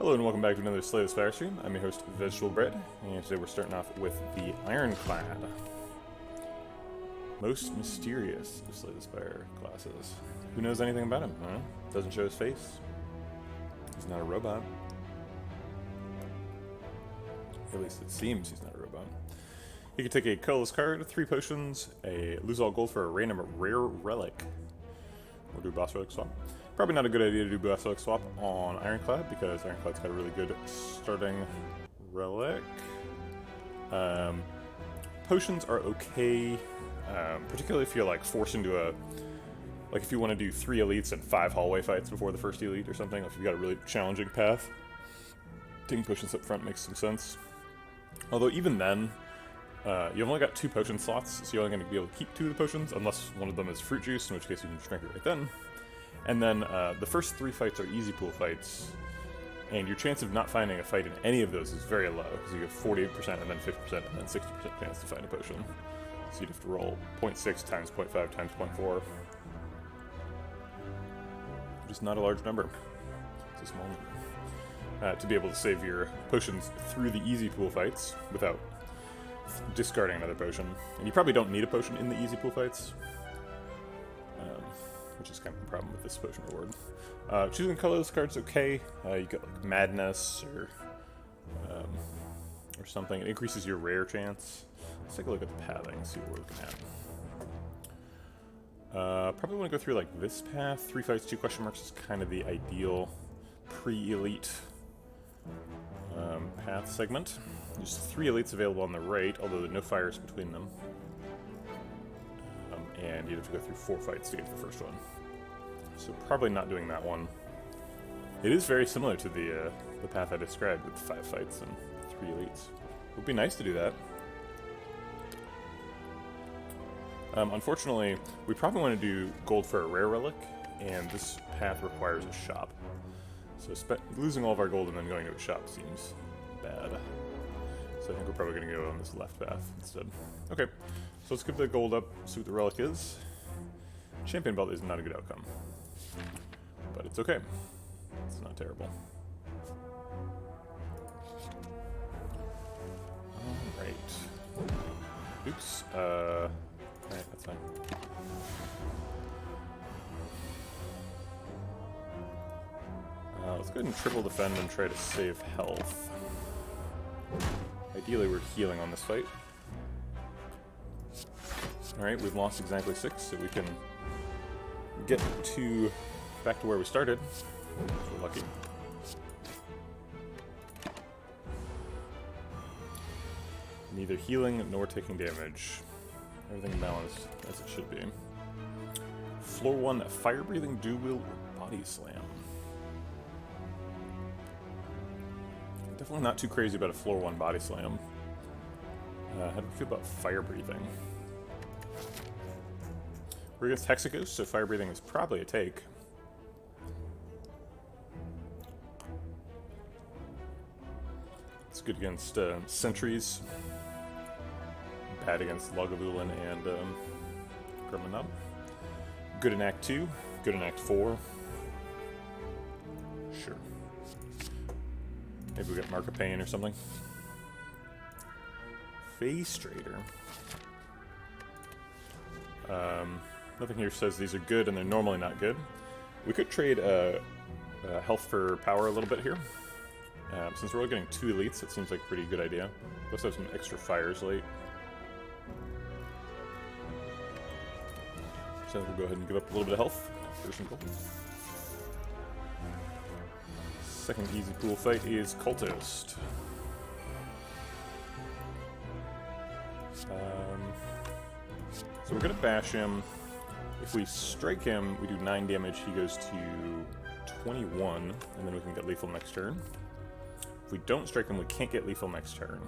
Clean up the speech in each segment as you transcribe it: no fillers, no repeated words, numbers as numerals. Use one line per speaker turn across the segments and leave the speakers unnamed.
Hello and welcome back to another Slay the Spire stream. I'm your host, Vegetablebread, and today we're starting off with the Ironclad. Most mysterious of Slay the Spire classes. Who knows anything about him? Huh? Doesn't show his face. He's not a robot. At least it seems he's not a robot. He can take a colorless card, 3 potions, lose all gold for a random rare relic, or do a boss relic swap. Probably not a good idea to do boss relic swap on Ironclad because Ironclad's got a really good starting relic. Potions are okay, particularly if you're like forced into like if you want to do 3 elites and 5 hallway fights before the first elite or something. If you've got a really challenging path, taking potions up front makes some sense. Although even then, you've only got 2 potion slots, so you're only going to be able to keep 2 of the potions unless one of them is fruit juice, in which case you can just drink it right then. And then the first 3 fights are easy pool fights, and your chance of not finding a fight in any of those is very low, because you get 48% and then 50% and then 60% chance to find a potion. So you'd have to roll 0.6 times 0.5 times 0.4. Just not a large number. It's a small number. To be able to save your potions through the easy pool fights without discarding another potion. And you probably don't need a potion in the easy pool fights, which is kind of the problem with this potion reward. Choosing colorless cards okay. You get like Madness or something. It increases your rare chance. Let's take a look at the pathing, see what we're looking at. Probably want to go through like this path. 3 fights, 2 question marks is kind of the ideal pre-elite path segment. There's 3 elites available on the right, although there are no fires between them. And you'd have to go through 4 fights to get to the first one. So probably not doing that one. It is very similar to the path I described with 5 fights and 3 elites. It would be nice to do that. Unfortunately, we probably want to do gold for a rare relic, and this path requires a shop. So losing all of our gold and then going to a shop seems bad. So I think we're probably going to go on this left path instead. Okay, so let's give the gold up, see what the relic is. Champion belt is not a good outcome, but it's okay. It's not terrible. Alright. Oops. Alright, that's fine. Let's go ahead and triple defend and try to save health. Ideally, we're healing on this fight. Alright, we've lost exactly 6, so we can get back to where we started. We're lucky. Neither healing nor taking damage. Everything balanced as it should be. Floor 1, firebreathing, dual body slam. Definitely not too crazy about a floor 1 body slam. How do you feel about fire breathing? We're against Hexaghost, so fire breathing is probably a take. It's good against sentries. Bad against Lagavulin and Gremlin. Good in Act 2. Good in Act 4. Sure. Maybe we get Mark of Pain or something. Face Trader. Nothing here says these are good, and they're normally not good. We could trade health for power a little bit here. Since we're only getting 2 elites, it seems like a pretty good idea. Let's have some extra fires late. So we'll go ahead and give up a little bit of health for some gold. Second easy pool fight is Cultist. So we're going to bash him. If we strike him, we do 9 damage. He goes to 21, and then we can get lethal next turn. If we don't strike him, we can't get lethal next turn.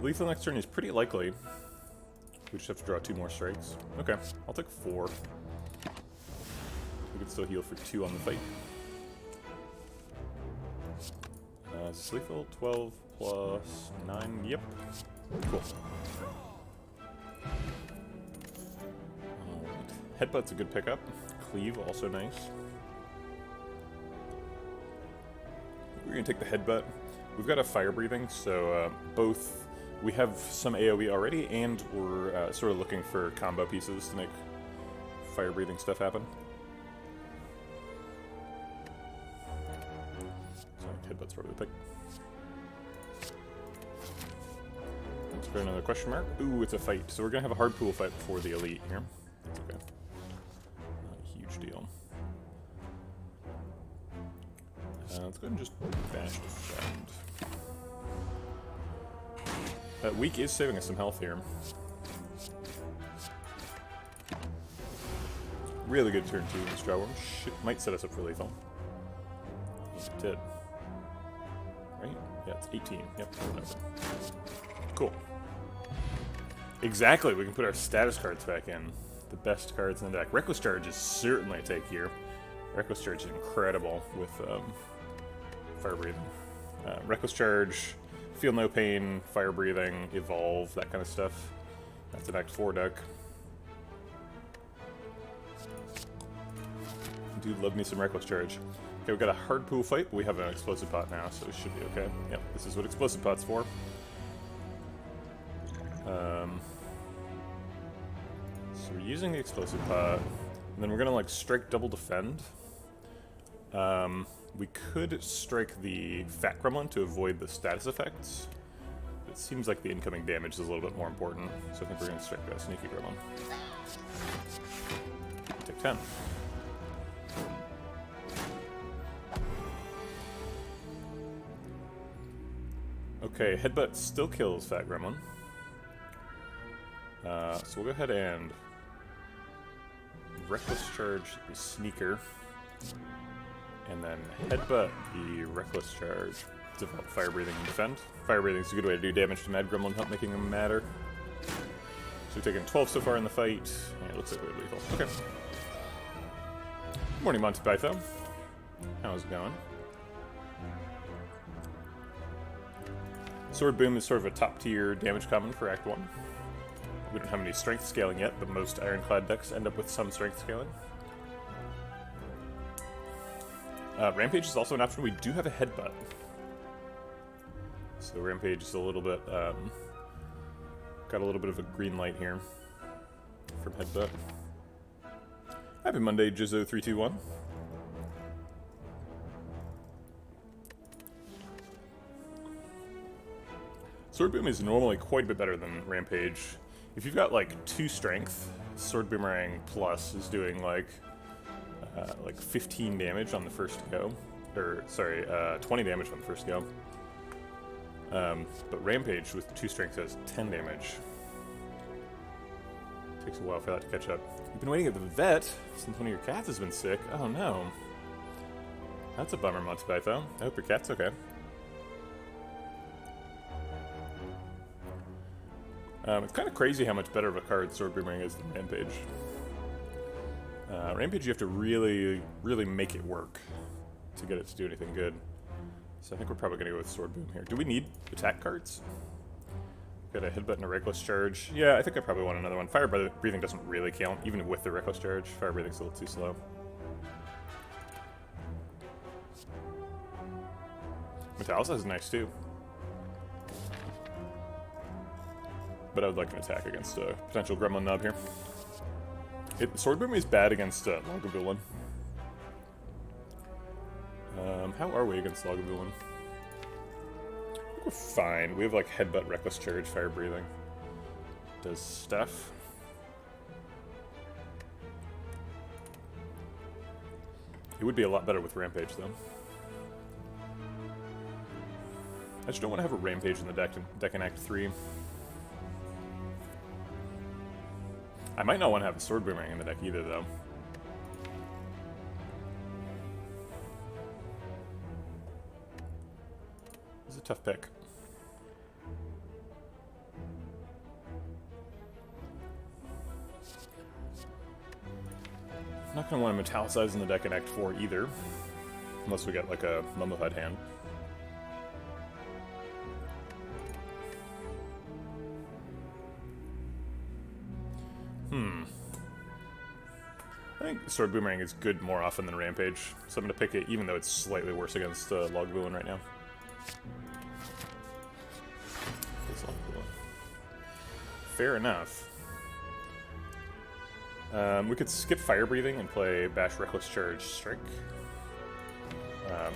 Lethal next turn is pretty likely. We just have to draw 2 more strikes. Okay, I'll take 4. We can still heal for 2 on the fight. Is this lethal? 12 plus 9. Yep. Cool. Headbutt's a good pickup. Cleave, also nice. we're going to take the headbutt. We've got a fire breathing, so both we have some AoE already, and we're sort of looking for combo pieces to make fire breathing stuff happen. So headbutt's probably the pick. Let's go another question mark. Ooh, it's a fight. So we're going to have a hard pool fight before the elite here. That's okay. Not a huge deal. Let's go ahead and just bash defend. That weak is saving us some health here. Really good turn 2 in this Drawworm. Might set us up for lethal. It did. Right? Yeah, it's 18. Yep, whatever. Cool. Exactly, we can put our status cards back in. The best cards in the deck. Reckless Charge is certainly a take here. Reckless Charge is incredible with fire breathing. Reckless Charge, Feel No Pain, fire breathing, evolve, that kind of stuff. That's an Act 4 deck. I do love me some Reckless Charge. Okay, we've got a hard pool fight, but we have an explosive pot now, so it should be okay. Yep, this is what explosive pot's for. So we're using the explosive pot, and then we're gonna like strike double defend. We could strike the Fat Gremlin to avoid the status effects. It seems like the incoming damage is a little bit more important, so I think we're gonna strike that Sneaky Gremlin. Take 10. Okay, Headbutt still kills Fat Gremlin. So we'll go ahead and Reckless Charge the Sneaker, and then Headbutt the Reckless Charge. Develop Fire Breathing and Defend. Fire Breathing is a good way to do damage to Mad Gremlin without making him matter. So we've taken 12 so far in the fight, and it looks like we're lethal. Okay. Morning, Monty Python. How's it going? Sword Boom is sort of a top-tier damage common for Act 1. We don't have any strength scaling yet, but most Ironclad decks end up with some strength scaling. Rampage is also an option. We do have a Headbutt. So Rampage is a little bit, got a little bit of a green light here from Headbutt. Happy Monday, Jizzo321. Sword Boom is normally quite a bit better than Rampage. If you've got like 2 strength, Sword Boomerang Plus is doing like 15 damage on the first go. Or, sorry, 20 damage on the first go. But Rampage with 2 strength does 10 damage. Takes a while for that to catch up. You've been waiting at the vet since one of your cats has been sick. Oh no. That's a bummer, Monty Python. I hope your cat's okay. It's kind of crazy how much better of a card Sword Boomerang is than Rampage. Rampage, you have to really, really make it work to get it to do anything good. So I think we're probably going to go with Sword Boom here. Do we need attack cards? Got a Headbutt and a Reckless Charge. Yeah, I think I probably want another one. Fire Breathing doesn't really count, even with the Reckless Charge. Fire Breathing's a little too slow. Metallus is nice too. But I would like an attack against a potential Gremlin Nub here. Sword Boom is bad against Lagavulin. How are we against Lagavulin? I think we're fine. We have like Headbutt, Reckless Charge, Fire Breathing. Does stuff. It would be a lot better with Rampage though. I just don't want to have a Rampage in the deck in Act 3. I might not want to have a Sword Boomerang in the deck either, though. It's a tough pick. I'm not going to want to metallicize in the deck in Act 4 either. Unless we get like a mummified hand. I think Sword Boomerang is good more often than Rampage, so I'm going to pick it even though it's slightly worse against Lagavulin right now. Fair enough. We could skip firebreathing and play Bash Reckless Charge Strike.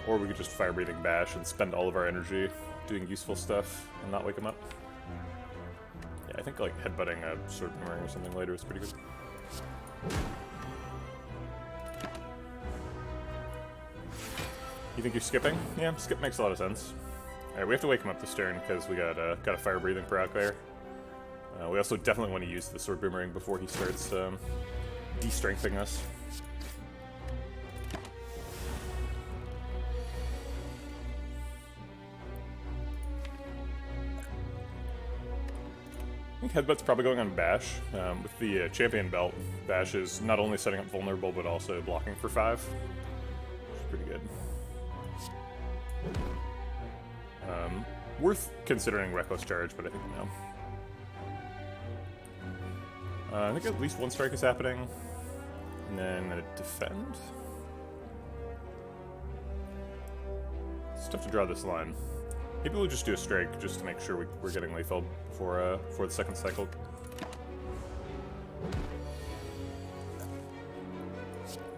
Or we could just firebreathing Bash and spend all of our energy doing useful stuff and not wake him up. Yeah, I think like headbutting a sword boomerang or something later is pretty good. You think you're skipping? Yeah, skip makes a lot of sense. Alright, we have to wake him up this turn because we got a fire-breathing proc there. We also definitely want to use the sword boomerang before he starts de-strengthening us. I think Headbutt's probably going on Bash. With the champion belt, Bash is not only setting up vulnerable, but also blocking for 5. Which is pretty good. Worth considering Reckless Charge, but I think no. I think at least one strike is happening. And then a defend? It's tough to draw this line. Maybe we'll just do a strike just to make sure we're getting lethal for the second cycle.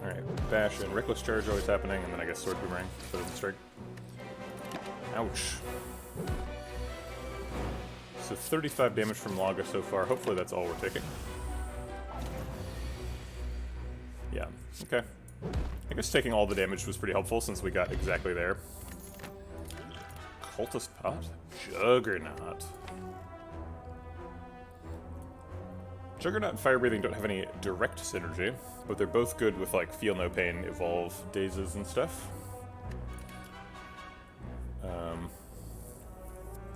Alright, Bash and Reckless Charge always happening, and then I guess Sword Boomerang for the strike. Ouch. So 35 damage from Laga so far. Hopefully that's all we're taking. Yeah, okay. I guess taking all the damage was pretty helpful since we got exactly there. Cultist Pot? Juggernaut. Juggernaut and Fire Breathing don't have any direct synergy, but they're both good with like Feel No Pain, Evolve, Dazes, and stuff.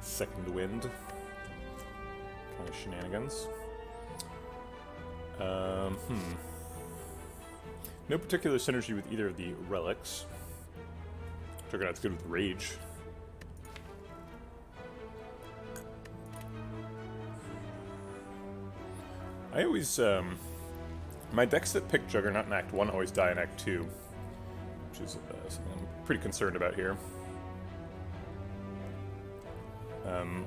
Second Wind. Kind of shenanigans. No particular synergy with either of the relics. Juggernaut's good with Rage. I always, my decks that pick Juggernaut in Act 1 always die in Act 2, which is something I'm pretty concerned about here.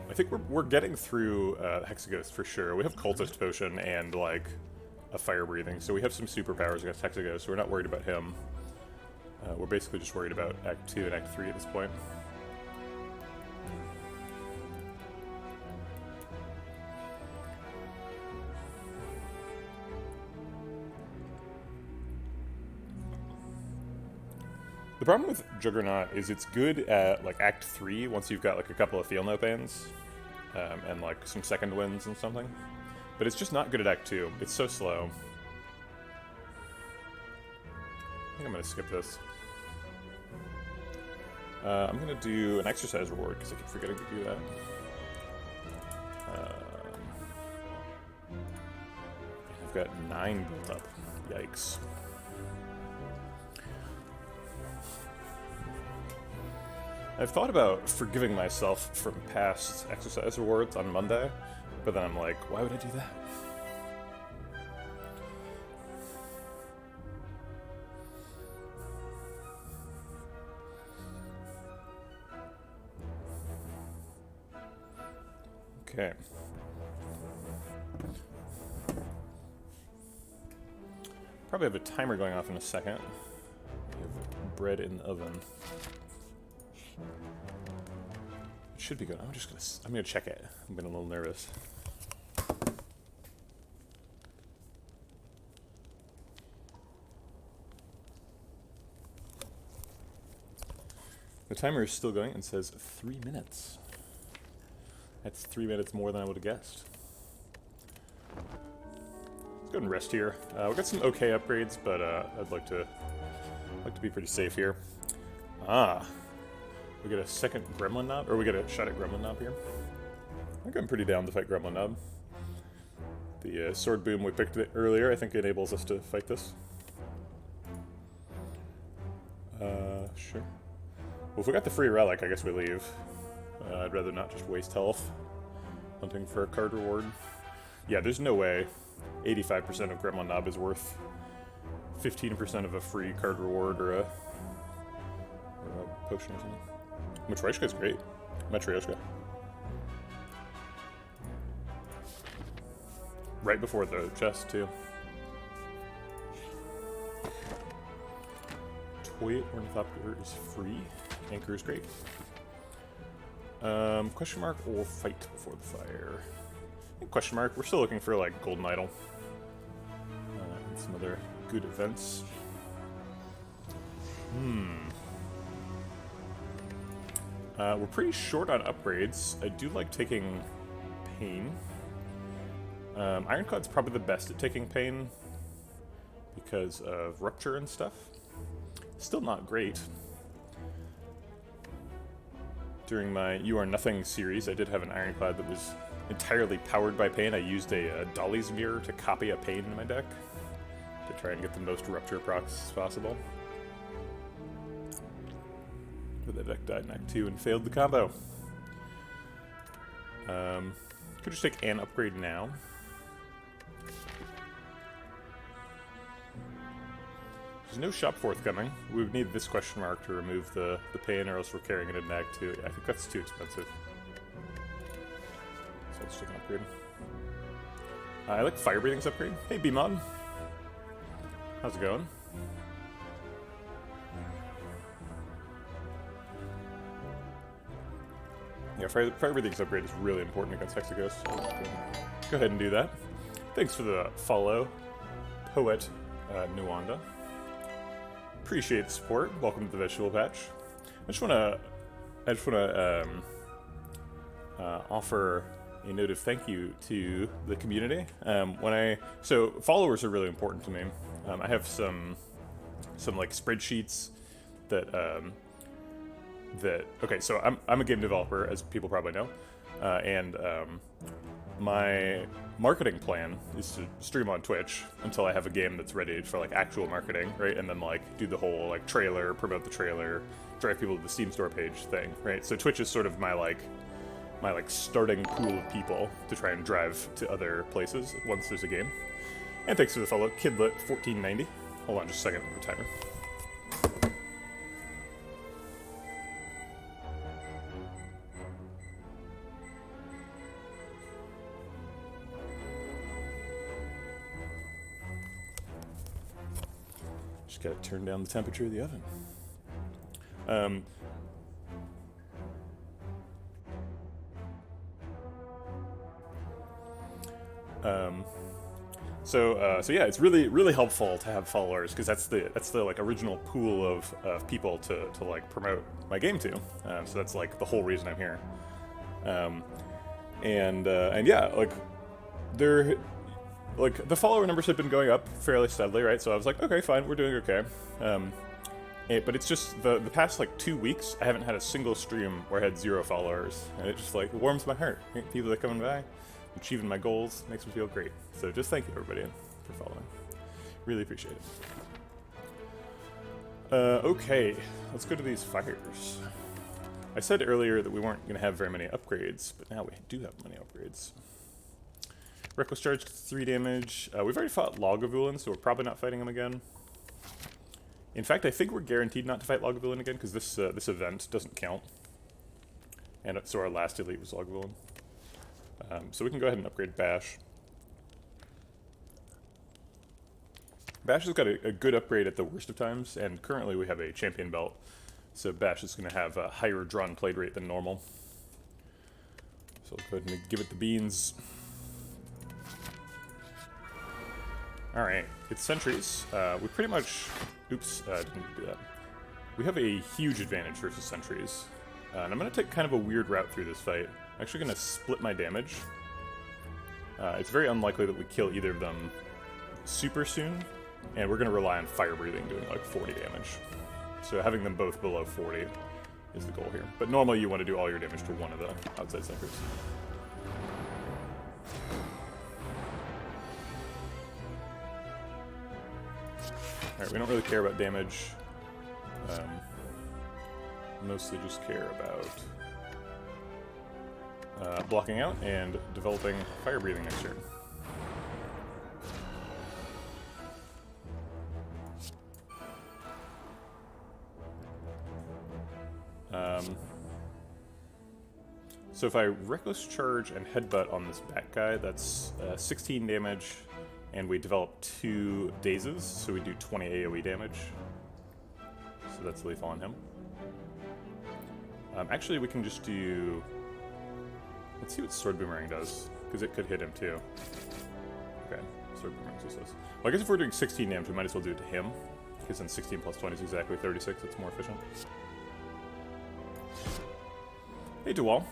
I think we're getting through Hexaghost for sure. We have Cultist Potion and, like, a Fire Breathing, so we have some superpowers against Hexaghost, so we're not worried about him. We're basically just worried about Act 2 and Act 3 at this point. The problem with Juggernaut is it's good at, like, Act 3, once you've got, like, a couple of Feel No Pains, and, like, some second wins and something. But it's just not good at Act 2. It's so slow. I think I'm gonna skip this. I'm gonna do an exercise reward, because I keep forgetting to do that. I've got 9 built up. Yikes. I've thought about forgiving myself from past exercise rewards on Monday, but then I'm like, why would I do that? Okay. Probably have a timer going off in a second. We have bread in the oven. It should be good. I'm gonna check it. I'm getting a little nervous. The timer is still going and says 3 minutes. That's 3 minutes more than I would have guessed. Let's go and rest here. We've got some okay upgrades, but I'd like to be pretty safe here. We get a second Gremlin Knob, or we get a shot at Gremlin Knob here. I think I'm pretty down to fight Gremlin Knob. The Sword Boom we picked earlier, I think enables us to fight this. Sure. Well, if we got the free relic, I guess we leave. I'd rather not just waste health hunting for a card reward. Yeah, there's no way 85% of Gremlin Knob is worth 15% of a free card reward or a potion or something. Matryoshka's great. Matryoshka. Right before the chest, too. Toy Ornithopter is free. Anchor is great. Question mark or fight before the fire? I think question mark. We're still looking for, like, Golden Idol. And some other good events. We're pretty short on upgrades. I do like taking Pain. Ironclad's probably the best at taking Pain because of Rupture and stuff. Still not great. During my You Are Nothing series, I did have an Ironclad that was entirely powered by Pain. I used a Dolly's Mirror to copy a Pain in my deck to try and get the most Rupture procs possible. But the deck died in Act 2 and failed the combo. Could just take an upgrade now. There's no shop forthcoming. We would need this question mark to remove the Pain, or else we're carrying it in Act 2. I think that's too expensive. So let's take an upgrade. I like firebreathing's upgrade. Hey, B-Mod. How's it going? Yeah, firebreathing's upgrade is really important against Hexaghost. So go ahead and do that. Thanks for the follow, Poet Nuanda. Appreciate the support. Welcome to the Vegetable Patch. I just wanna offer a note of thank you to the community. So followers are really important to me. I have some like spreadsheets that okay, so I'm a game developer, as people probably know, and my marketing plan is to stream on Twitch until I have a game that's ready for like actual marketing, right? And then like do the whole like trailer, promote the trailer, drive people to the Steam store page thing, right? So Twitch is sort of my starting pool of people to try and drive to other places once there's a game. And thanks for the follow, Kidlet1490. Hold on just a second, the timer. Just gotta turn down the temperature of the oven. So yeah, it's really helpful to have followers, because that's the like original pool of people to like promote my game to. So that's like the whole reason I'm here. And yeah, like the follower numbers have been going up fairly steadily, right? So I was like, okay, fine, we're doing okay. But it's just the past like 2 weeks, I haven't had a single stream where I had 0 followers, and it just like warms my heart. People that are coming by, achieving my goals, makes me feel great. So just thank you everybody for following. Really appreciate it. Okay, let's go to these fires. I said earlier that we weren't going to have very many upgrades, but now we do have many upgrades. Reckless Charge, 3 damage. We've already fought Lagavulin, so we're probably not fighting him again. In fact, I think we're guaranteed not to fight Lagavulin again, because this event doesn't count. And so our last elite was Lagavulin. So we can go ahead and upgrade Bash. Bash has got a good upgrade at the worst of times, and currently we have a champion belt. So Bash is going to have a higher drawn played rate than normal. So we'll go ahead and give it the beans. Alright, it's sentries. We pretty much... Oops, didn't do that. We have a huge advantage versus sentries. And I'm going to take kind of a weird route through this fight. I'm actually going to split my damage. It's very unlikely that we kill either of them super soon. And we're going to rely on fire breathing doing like 40 damage. So having them both below 40 is the goal here. But normally you want to do all your damage to one of the outside sentries. Alright, we don't really care about damage. Mostly just care about blocking out and developing fire breathing next turn. So if I Reckless Charge and Headbutt on this back guy, that's 16 damage, and we develop 2 dazes, so we do 20 AoE damage. So that's lethal on him. Actually, we can just do... Let's see what Sword Boomerang does, because it could hit him too. Okay, Sword Boomerang's useless. Well, I guess if we're doing 16 damage, we might as well do it to him, because then 16 plus 20 is exactly 36, it's more efficient. Hey, Dual.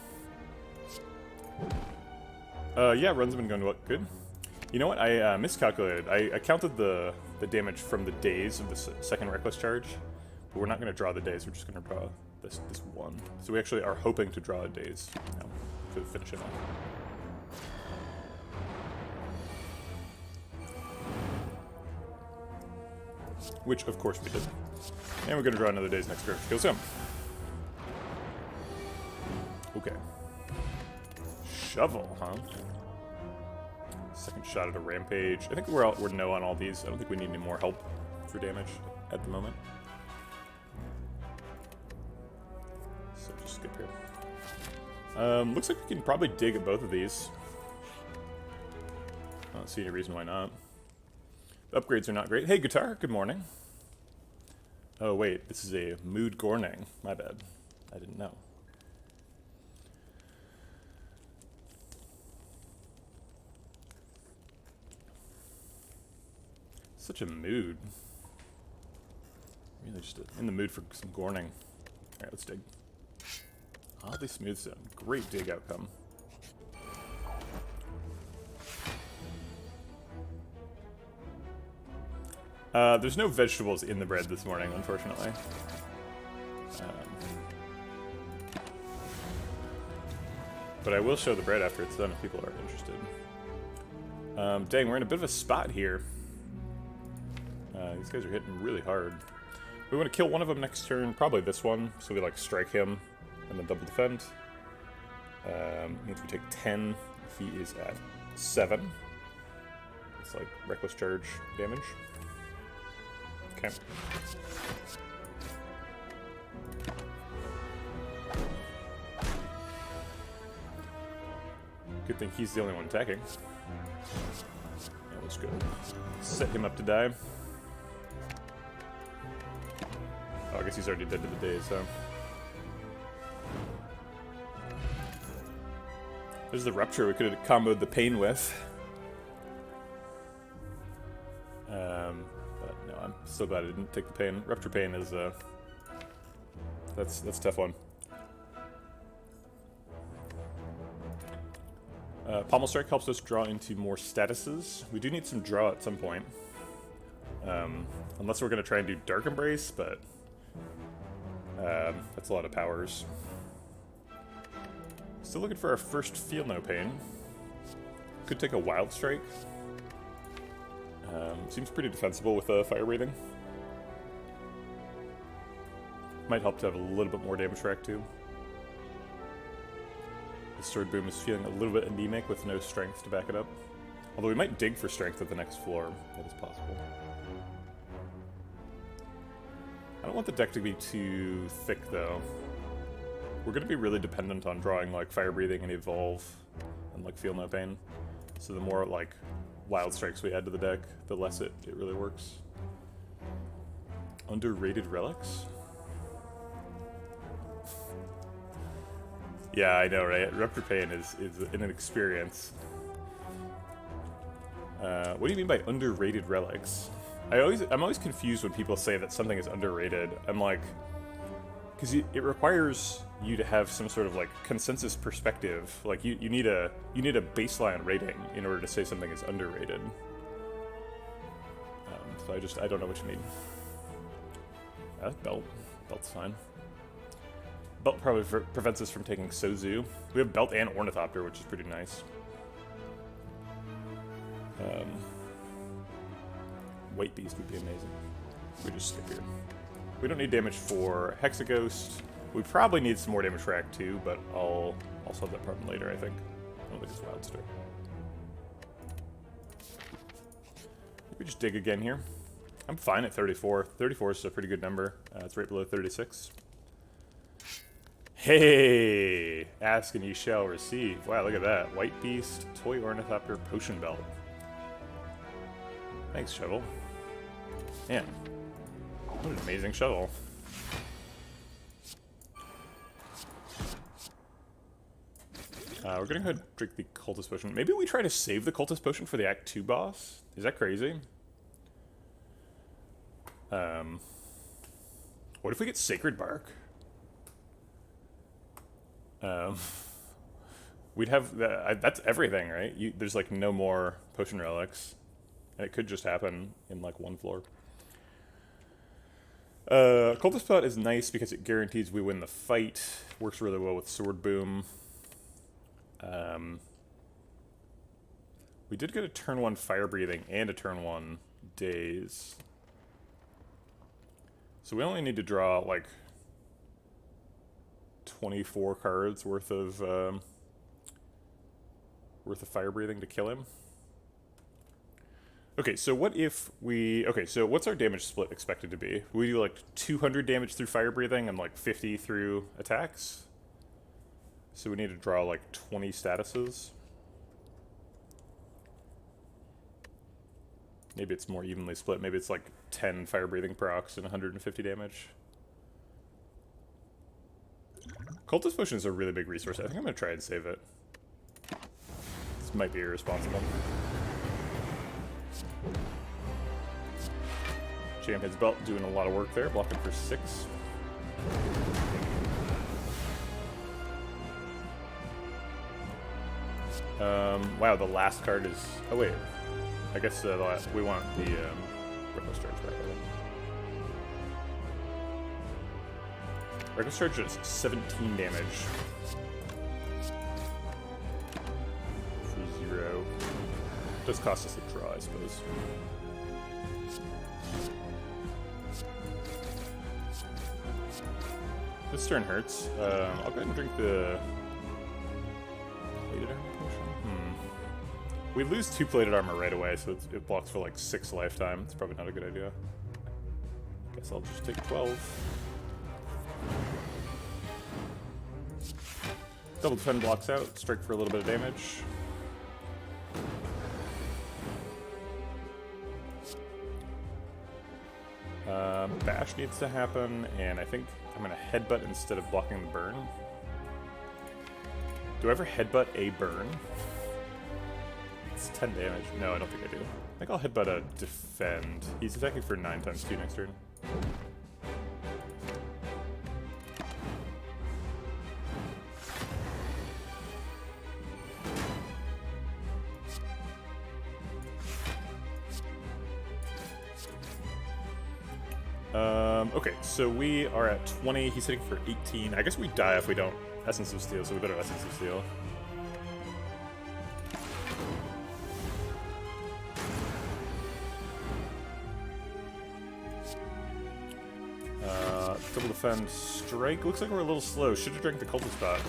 Yeah, runs have been going good. You know what? I miscalculated. I counted the damage from the days of the second Reckless Charge, but we're not going to draw the days. We're just going to draw this one. So we actually are hoping to draw a days now to finish it off. Which, of course, we did. And we're going to draw another days next turn, which kills him. Okay. Shovel, huh? Second shot at a Rampage. I think we're no on all these. I don't think we need any more help for damage at the moment. So just skip here. Looks like we can probably dig at both of these. I don't see any reason why not. The upgrades are not great. Hey, Guitar, good morning. Oh, wait, this is a Mood Gorning. My bad. I didn't know. Such a mood. Really just in the mood for some Gorning. Alright, let's dig. Oddly smooth zone. Great dig outcome. There's no vegetables in the bread this morning, unfortunately. But I will show the bread after it's done if people are interested. Dang, we're in a bit of a spot here. These guys are hitting really hard. We want to kill one of them next turn, probably this one, so we like strike him and then double defend. Means we take 10 if he is at 7. It's like Reckless Charge damage. Okay. Good thing he's the only one attacking. Yeah, let's go. Set him up to die. Oh, I guess he's already dead to the days, so. There's the Rupture we could have comboed the Pain with. But no, I'm so glad I didn't take the Pain. Rupture Pain is, that's a tough one. Pommel Strike helps us draw into more statuses. We do need some draw at some point. Unless we're going to try and do Dark Embrace, but that's a lot of powers. Still looking for our first Feel No Pain. Could take a Wild Strike. Seems pretty defensible with firebreathing. Might help to have a little bit more damage rack too. The Sword Boom is feeling a little bit anemic with no strength to back it up. Although we might dig for strength at the next floor. That is possible. I don't want the deck to be too thick though. We're going to be really dependent on drawing like Fire Breathing and Evolve and like Feel No Pain. So the more like Wild Strikes we add to the deck, the less it really works. Underrated relics? Yeah, I know, right? Rupture Pain is an experience. What do you mean by underrated relics? I'm always confused when people say that something is underrated. I'm like, because it requires you to have some sort of like consensus perspective. Like you need a baseline rating in order to say something is underrated. So I don't know what you mean. Belt's fine. Belt probably prevents us from taking Sozu. We have Belt and Ornithopter, which is pretty nice. White Beast would be amazing. We just skip here. We don't need damage for Hexaghost. We probably need some more damage for Act 2, but I'll solve that problem later, I think. I don't think it's Wild Strike. We just dig again here. I'm fine at 34. 34 is a pretty good number. It's right below 36. Hey! Ask and you shall receive. Wow, look at that. White Beast, Toy Ornithopter, Potion Belt. Thanks, Shovel. Man, what an amazing shovel. We're gonna go ahead and drink the Cultist Potion. Maybe we try to save the Cultist Potion for the Act 2 boss? Is that crazy? What if we get Sacred Bark? We'd have... that's everything, right? There's, like, no more Potion Relics. And it could just happen in, like, one floor. Cultist Pot is nice because it guarantees we win the fight. Works really well with Sword Boom. We did get a turn 1 fire breathing and a turn 1 daze. So we only need to draw like 24 cards worth of fire breathing to kill him. Okay, so what if we... Okay, so what's our damage split expected to be? We do like 200 damage through fire breathing and like 50 through attacks? So we need to draw like 20 statuses. Maybe it's more evenly split. Maybe it's like 10 fire breathing procs and 150 damage. Cultist Potion is a really big resource. I think I'm going to try and save it. This might be irresponsible. Champion's Belt doing a lot of work there, blocking for 6. Wow, the last card is... Oh, wait. I guess we want the Reckless Charge back, I think. Reckless Charge is 17 damage. For 0. Does cost us a draw, I suppose. This turn hurts. I'll go ahead and drink the... Plated Armor Potion? We lose 2 plated armor right away, so it blocks for like 6 lifetime. It's probably not a good idea. Guess I'll just take 12. Double defend blocks out, strike for a little bit of damage. Bash needs to happen, and I think I'm going to headbutt instead of blocking the burn. Do I ever headbutt a burn? It's 10 damage. No, I don't think I do. I think I'll headbutt a defend. He's attacking for 9 times 2 next turn. Okay, so we are at 20. He's hitting for 18. I guess we die if we don't Essence of Steel, so we better Essence of Steel. Double defend, strike. Looks like we're a little slow. Should have drank the Cultist Pot.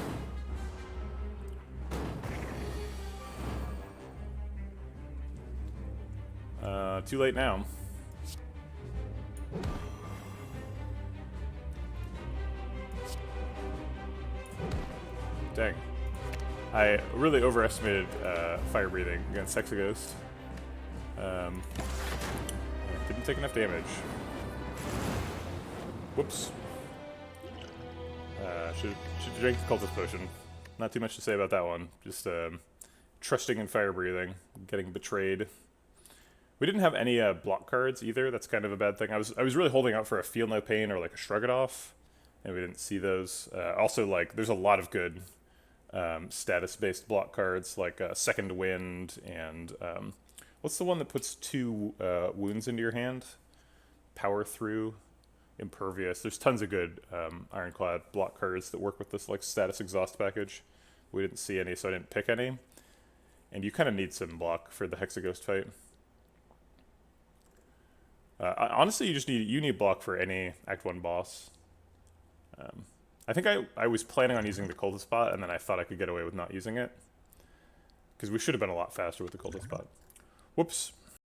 Too late now. Dang. I really overestimated fire breathing against Hexaghost. Didn't take enough damage. Whoops. Should drink the Cultist Potion. Not too much to say about that one. Just trusting in fire breathing, getting betrayed. We didn't have any block cards either. That's kind of a bad thing. I was really holding out for a Feel No Pain or like a Shrug It Off, and we didn't see those. Also, like, there's a lot of good status-based block cards like Second Wind and what's the one that puts 2 wounds into your hand? Power Through, Impervious. There's tons of good Ironclad block cards that work with this like status exhaust package. We didn't see any, so I didn't pick any. And you kind of need some block for the Hexaghost fight. Honestly, you need block for any Act 1 boss. I think I was planning on using the Cultist Pot, and then I thought I could get away with not using it. Because we should have been a lot faster with the Cultist Pot. Whoops.